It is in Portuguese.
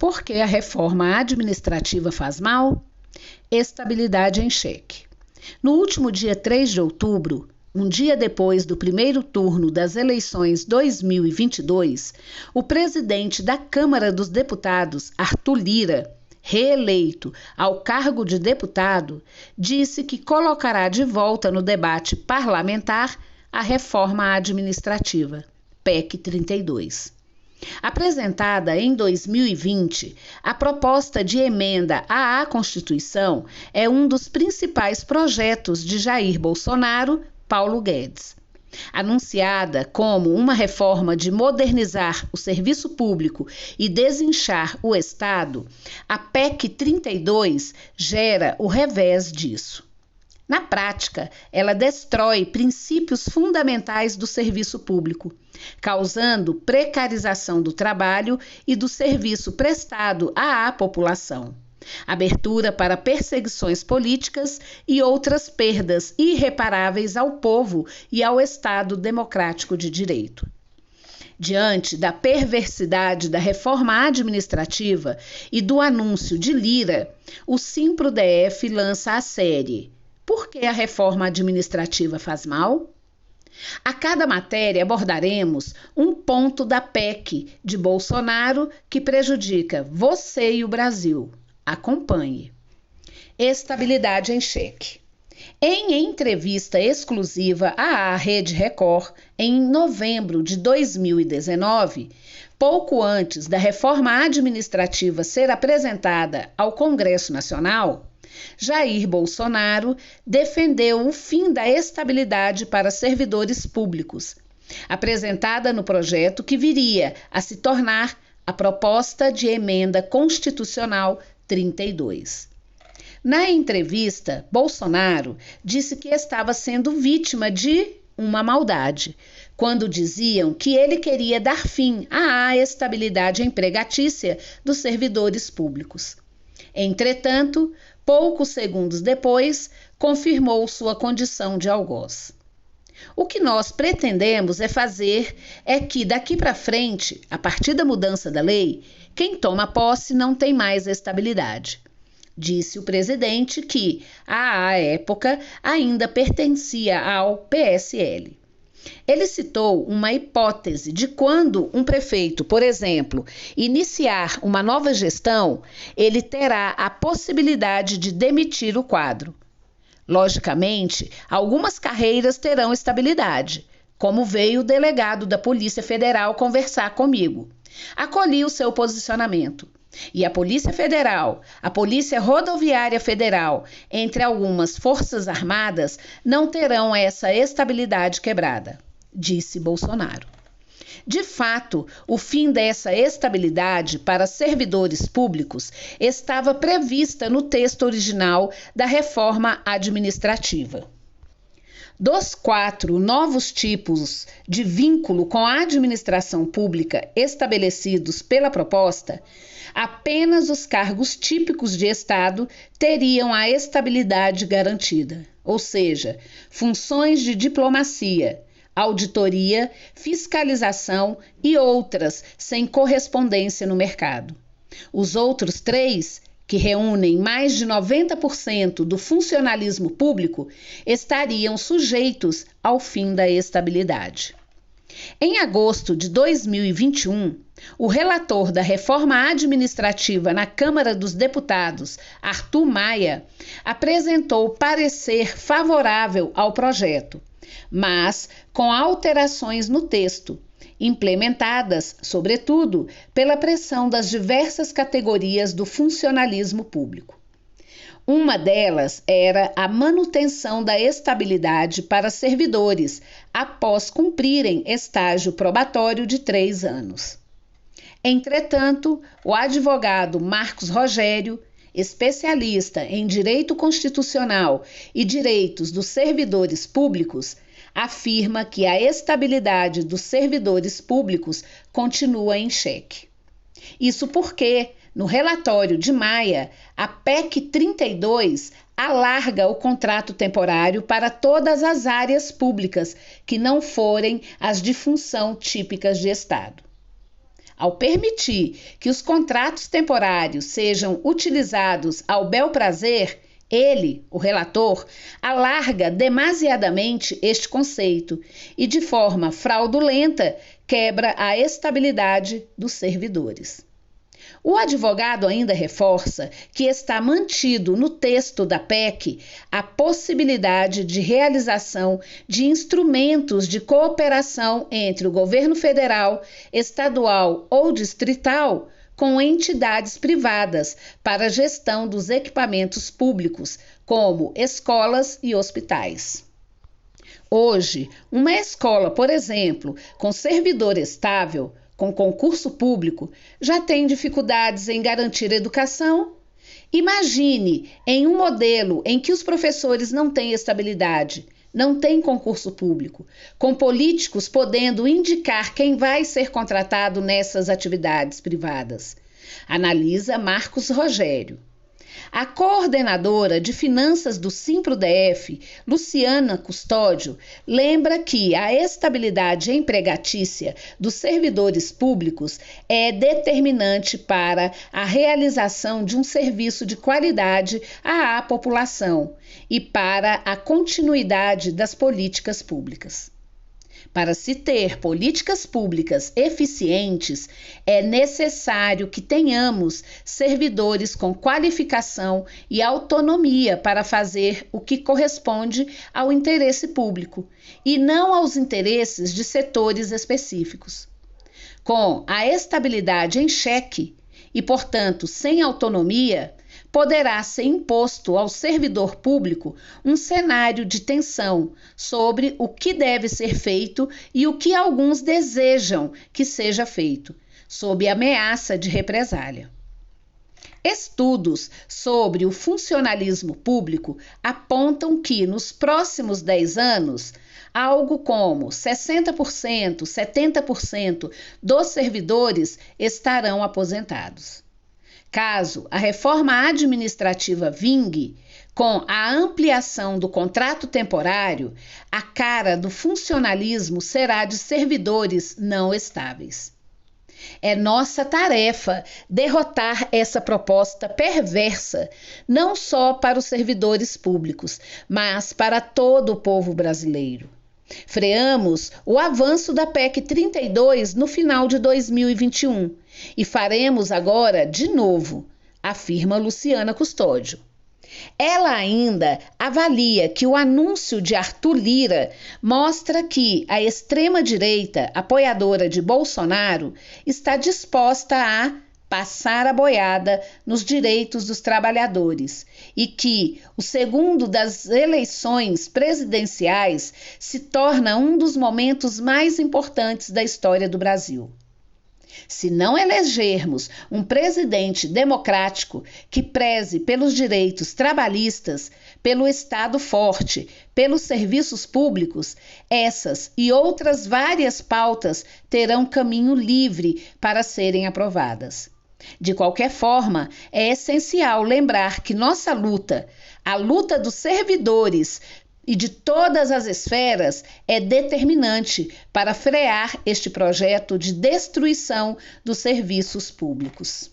Por que a reforma administrativa faz mal? Estabilidade em xeque. No último dia 3 de outubro, um dia depois do primeiro turno das eleições 2022, o presidente da Câmara dos Deputados, Arthur Lira, reeleito ao cargo de deputado, disse que colocará de volta no debate parlamentar a reforma administrativa, PEC 32. Apresentada em 2020, a proposta de emenda à Constituição é um dos principais projetos de Jair Bolsonaro, Paulo Guedes. Anunciada como uma reforma de modernizar o serviço público e desinchar o Estado, a PEC 32 gera o revés disso. Na prática, ela destrói princípios fundamentais do serviço público, causando precarização do trabalho e do serviço prestado à população, abertura para perseguições políticas e outras perdas irreparáveis ao povo e ao Estado democrático de direito. Diante da perversidade da reforma administrativa e do anúncio de Lira, o Simpro-DF lança a série Por que a reforma administrativa faz mal? A cada matéria abordaremos um ponto da PEC de Bolsonaro que prejudica você e o Brasil. Acompanhe. Estabilidade em xeque. Em entrevista exclusiva à Rede Record, em novembro de 2019, pouco antes da reforma administrativa ser apresentada ao Congresso Nacional, Jair Bolsonaro defendeu o fim da estabilidade para servidores públicos, apresentada no projeto que viria a se tornar a proposta de emenda constitucional 32. Na entrevista, Bolsonaro disse que estava sendo vítima de uma maldade, quando diziam que ele queria dar fim à estabilidade empregatícia dos servidores públicos. Entretanto, poucos segundos depois, confirmou sua condição de algoz. O que nós pretendemos fazer é que, daqui para frente, a partir da mudança da lei, quem toma posse não tem mais estabilidade. Disse o presidente que, à época, ainda pertencia ao PSL. Ele citou uma hipótese de quando um prefeito, por exemplo, iniciar uma nova gestão, ele terá a possibilidade de demitir o quadro. Logicamente, algumas carreiras terão estabilidade, como veio o delegado da Polícia Federal conversar comigo. Acolhi o seu posicionamento. E a Polícia Federal, a Polícia Rodoviária Federal, entre algumas forças armadas, não terão essa estabilidade quebrada, disse Bolsonaro. De fato, o fim dessa estabilidade para servidores públicos estava prevista no texto original da reforma administrativa. Dos 4 novos tipos de vínculo com a administração pública estabelecidos pela proposta, apenas os cargos típicos de Estado teriam a estabilidade garantida, ou seja, funções de diplomacia, auditoria, fiscalização e outras sem correspondência no mercado. Os outros 3, que reúnem mais de 90% do funcionalismo público, estariam sujeitos ao fim da estabilidade. Em agosto de 2021, o relator da reforma administrativa na Câmara dos Deputados, Arthur Maia, apresentou parecer favorável ao projeto, mas com alterações no texto, implementadas, sobretudo, pela pressão das diversas categorias do funcionalismo público. Uma delas era a manutenção da estabilidade para servidores após cumprirem estágio probatório de 3 anos. Entretanto, o advogado Marcos Rogério, especialista em direito constitucional e direitos dos servidores públicos, afirma que a estabilidade dos servidores públicos continua em xeque. Isso porque, no relatório de Maia, a PEC 32 alarga o contrato temporário para todas as áreas públicas que não forem as de função típicas de Estado. ao permitir que os contratos temporários sejam utilizados ao bel prazer, ele, o relator, alarga demasiadamente este conceito e, de forma fraudulenta, quebra a estabilidade dos servidores. O advogado ainda reforça que está mantido no texto da PEC a possibilidade de realização de instrumentos de cooperação entre o governo federal, estadual ou distrital com entidades privadas para a gestão dos equipamentos públicos, como escolas e hospitais. Hoje, uma escola, por exemplo, com servidor estável, com concurso público, já tem dificuldades em garantir educação? Imagine em um modelo em que os professores não têm estabilidade, não têm concurso público, com políticos podendo indicar quem vai ser contratado nessas atividades privadas. Analisa Marcos Rogério. A coordenadora de finanças do Simpro-DF, Luciana Custódio, lembra que a estabilidade empregatícia dos servidores públicos é determinante para a realização de um serviço de qualidade à população e para a continuidade das políticas públicas. Para se ter políticas públicas eficientes, é necessário que tenhamos servidores com qualificação e autonomia para fazer o que corresponde ao interesse público e não aos interesses de setores específicos. Com a estabilidade em xeque e, portanto, sem autonomia, poderá ser imposto ao servidor público um cenário de tensão sobre o que deve ser feito e o que alguns desejam que seja feito, sob ameaça de represália. Estudos sobre o funcionalismo público apontam que, nos próximos 10 anos, algo como 60%, 70% dos servidores estarão aposentados. Caso a reforma administrativa vingue, com a ampliação do contrato temporário, a cara do funcionalismo será de servidores não estáveis. É nossa tarefa derrotar essa proposta perversa, não só para os servidores públicos, mas para todo o povo brasileiro. Freamos o avanço da PEC 32 no final de 2021 e faremos agora de novo, afirma Luciana Custódio. Ela ainda avalia que o anúncio de Arthur Lira mostra que a extrema-direita, apoiadora de Bolsonaro, está disposta a passar a boiada nos direitos dos trabalhadores e que o segundo das eleições presidenciais se torna um dos momentos mais importantes da história do Brasil. Se não elegermos um presidente democrático que preze pelos direitos trabalhistas, pelo Estado forte, pelos serviços públicos, essas e outras várias pautas terão caminho livre para serem aprovadas. De qualquer forma, é essencial lembrar que nossa luta, a luta dos servidores e de todas as esferas, é determinante para frear este projeto de destruição dos serviços públicos.